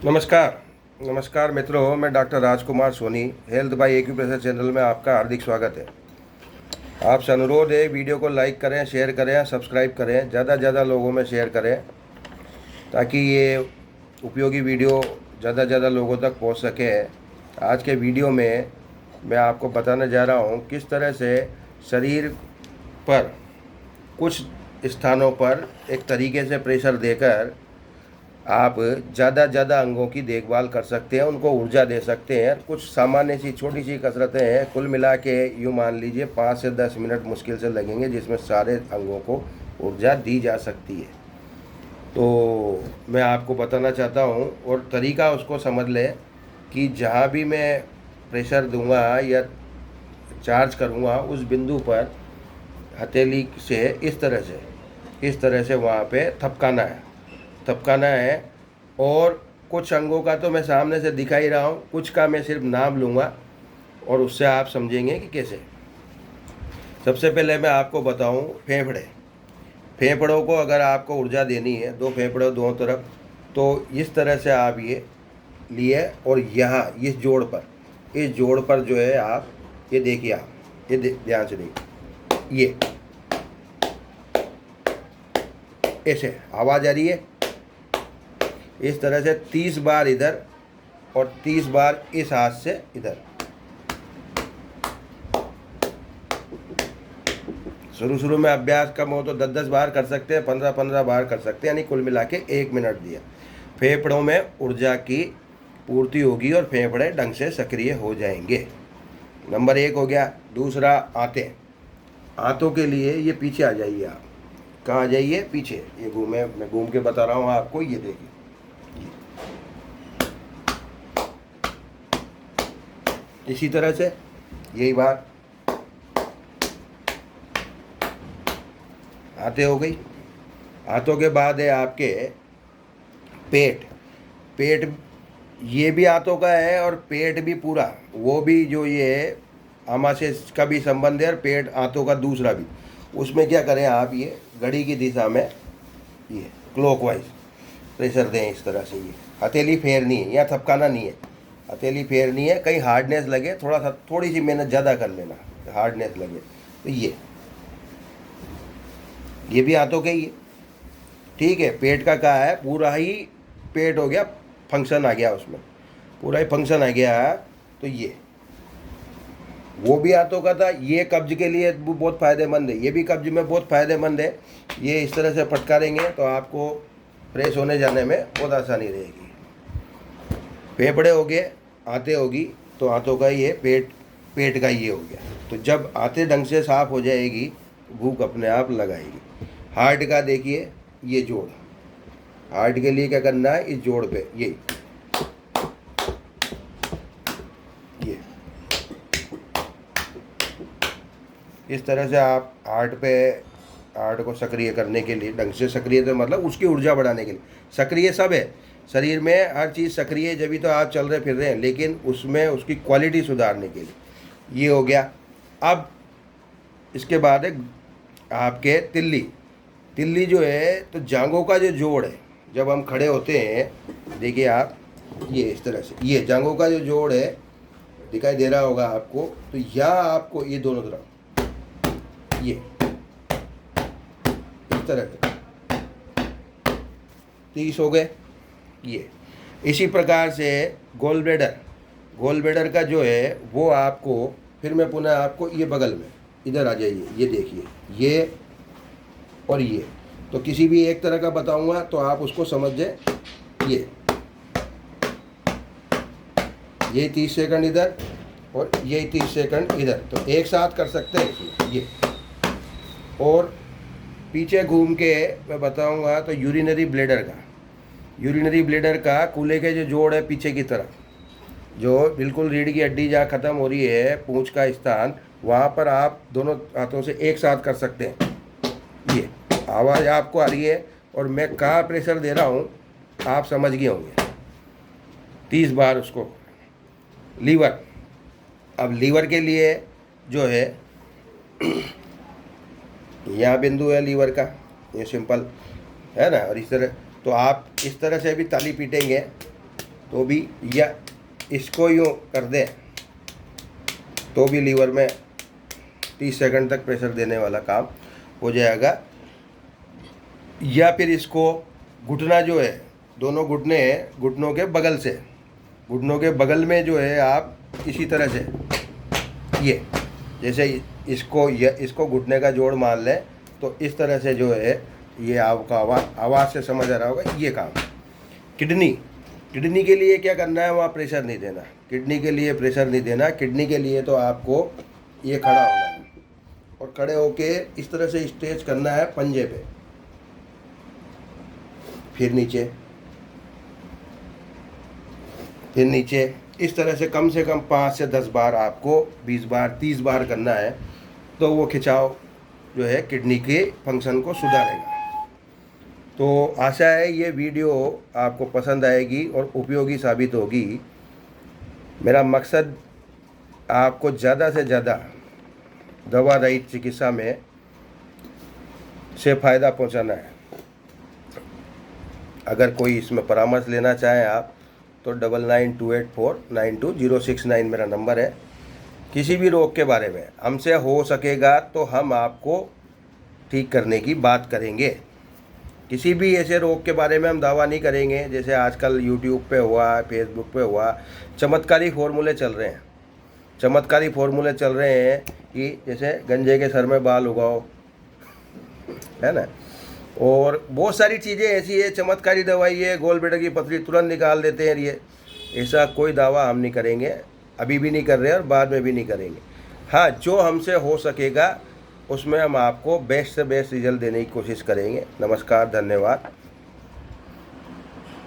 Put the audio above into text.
नमस्कार। नमस्कार मित्रों, मैं doctor Rajkumar Soni, health by acupressure channel में आपका हार्दिक स्वागत है। आपसे अनुरोध है, वीडियो को लाइक करें, शेयर करें, सब्सक्राइब करें, ज़्यादा से ज़्यादा लोगों में शेयर करें ताकि ये उपयोगी वीडियो ज़्यादा से ज़्यादा लोगों तक पहुंच सके। आज के वीडियो में मैं आपको बताने जा रहा हूं किस तरह से शरीर पर कुछ स्थानों पर एक तरीके से प्रेशर देकर आप ज़्यादा अंगों की देखभाल कर सकते हैं, उनको ऊर्जा दे सकते हैं। कुछ सामान्य सी छोटी सी कसरतें हैं, कुल मिला के यूँ मान लीजिए 5 से 10 मिनट मुश्किल से लगेंगे, जिसमें सारे अंगों को ऊर्जा दी जा सकती है। तो मैं आपको बताना चाहता हूँ और तरीका उसको समझ लें कि जहाँ भी मैं प्रेशर दूंगा या चार्ज करूँगा उस बिंदु पर हथेली से इस तरह से वहाँ पे थपकाना है। और कुछ अंगों का तो मैं सामने से दिखा ही रहा हूँ, कुछ का मैं सिर्फ नाम लूँगा और उससे आप समझेंगे कि कैसे। सबसे पहले मैं आपको बताऊँ फेफड़ों को अगर आपको ऊर्जा देनी है, दो फेफड़ों दोनों तरफ, तो इस तरह से आप ये लिए और यहाँ इस जोड़ पर जो है आप ये देखिए, आप ये ध्यान से देखिए, ये ऐसे आवाज़ आ रही है। इस तरह से 30 बार इधर और 30 बार इस हाथ से इधर। शुरू में अभ्यास कम हो तो 10-10 बार कर सकते हैं, 15-15 बार कर सकते हैं, यानी कुल मिला के 1 मिनट दिया। फेफड़ों में ऊर्जा की पूर्ति होगी और फेफड़े ढंग से सक्रिय हो जाएंगे। नंबर 1 हो गया। दूसरा, आंतों के लिए ये पीछे आ जाइए। आप कहाँ आ जाइए? पीछे। ये मैं घूम के बता रहा हूँ आपको, ये देखिए। इसी तरह से यही बात आते हो गई। हाथों के बाद है आपके पेट ये भी हाथों का है और पेट भी पूरा, वो भी जो ये आमाशय का भी संबंध है और पेट हाथों का दूसरा भी। उसमें क्या करें आप, ये घड़ी की दिशा में ये क्लॉकवाइज प्रेशर दें इस तरह से। ये हथेली फेरनी है, या थपकाना नहीं है, हथेली फेरनी है। कहीं हार्डनेस लगे, थोड़ी सी मेहनत ज़्यादा कर लेना, हार्डनेस लगे तो ये भी हाथों के ही है। ठीक है। पेट का कहा है, पूरा ही पेट हो गया, फंक्शन आ गया उसमें, पूरा ही फंक्शन आ गया। तो ये वो भी हाथों का था। ये कब्ज के लिए बहुत फ़ायदेमंद है, ये भी कब्ज में बहुत फ़ायदेमंद है। ये इस तरह से फटकारेंगे तो आपको फ्रेश होने जाने में बहुत आसानी रहेगी। फेफड़े हो गए, आंतें होगी, तो आंतों का ये पेट का ये हो गया। तो जब आंतें ढंग से साफ हो जाएगी, भूख अपने आप लगाएगी। हार्ट का देखिए, ये जोड़, हार्ट के लिए क्या करना है, इस जोड़ पे ये इस तरह से आप हार्ट को सक्रिय करने के लिए, ढंग से सक्रिय तो मतलब उसकी ऊर्जा बढ़ाने के लिए। सक्रिय सब है शरीर में, हर चीज़ सक्रिय है, जब भी तो आप चल रहे फिर रहे हैं, लेकिन उसमें उसकी क्वालिटी सुधारने के लिए ये हो गया। अब इसके बाद है आपके तिल्ली जो है, तो जांघों का जो जोड़ है, जब हम खड़े होते हैं, देखिए आप, ये इस तरह से, ये जांघों का जो जोड़ है दिखाई दे रहा होगा आपको। तो यहाँ आपको ये दोनों तरफ ये इस तरह के 30 हो गए। ये इसी प्रकार से गोल ब्लेडर का जो है वो आपको, फिर मैं पुनः आपको ये बगल में इधर आ जाइए, ये देखिए, ये और ये, तो किसी भी एक तरह का बताऊंगा तो आप उसको समझ जाए। ये 30 सेकंड इधर और ये 30 सेकंड इधर, तो एक साथ कर सकते हैं इसमें ये। और पीछे घूम के मैं बताऊंगा तो यूरिनरी ब्लेडर का कूल्हे के जो जोड़ है पीछे की तरफ, जो बिल्कुल रीढ़ की हड्डी जहाँ ख़त्म हो रही है, पूंछ का स्थान, वहाँ पर आप दोनों हाथों से एक साथ कर सकते हैं। ये आवाज़ आपको आ रही है और मैं कहाँ प्रेशर दे रहा हूँ आप समझ गए होंगे। 30 बार उसको। लीवर, अब लीवर के लिए जो है यहाँ बिंदु है लीवर का, ये सिंपल है ना, और इस तरह, तो आप इस तरह से भी ताली पीटेंगे तो भी, या इसको यूँ कर दें तो भी लीवर में 30 सेकंड तक प्रेशर देने वाला काम हो जाएगा। या फिर इसको घुटना जो है, दोनों घुटने हैं, घुटनों के बगल से, घुटनों के बगल में जो है आप इसी तरह से, ये जैसे इसको घुटने का जोड़ मान लें तो इस तरह से जो है, ये आपका आवाज़ से समझ आ रहा होगा ये काम। किडनी के लिए क्या करना है, वहाँ प्रेशर नहीं देना, किडनी के लिए प्रेशर नहीं देना। किडनी के लिए तो आपको ये खड़ा होना है और खड़े होके इस तरह से स्ट्रेच करना है पंजे पे, फिर नीचे, फिर नीचे, इस तरह से कम 5 से 10 बार आपको, 20 बार 30 बार करना है। तो वो खिंचाव जो है किडनी के फंक्शन को सुधारेगा। तो आशा है ये वीडियो आपको पसंद आएगी और उपयोगी साबित होगी। मेरा मकसद आपको ज़्यादा से ज़्यादा दवा रहित चिकित्सा में से फ़ायदा पहुंचाना है। अगर कोई इसमें परामर्श लेना चाहें आप तो 9928492069 मेरा नंबर है। किसी भी रोग के बारे में हमसे हो सकेगा तो हम आपको ठीक करने की बात करेंगे। किसी भी ऐसे रोग के बारे में हम दावा नहीं करेंगे, जैसे आजकल यूट्यूब पे हुआ, फेसबुक पे हुआ, चमत्कारी फॉर्मूले चल रहे हैं। चमत्कारी फॉर्मूले चल रहे हैं कि जैसे गंजे के सर में बाल उगाओ, है ना, और बहुत सारी चीज़ें ऐसी है, चमत्कारी दवाई है, गोल बेटे की पथरी तुरंत निकाल देते हैं। ये ऐसा कोई दावा हम नहीं करेंगे, अभी भी नहीं कर रहे और बाद में भी नहीं करेंगे। हाँ, जो हमसे हो सकेगा उसमें हम आपको बेस्ट से बेस्ट रिजल्ट देने की कोशिश करेंगे। नमस्कार, धन्यवाद।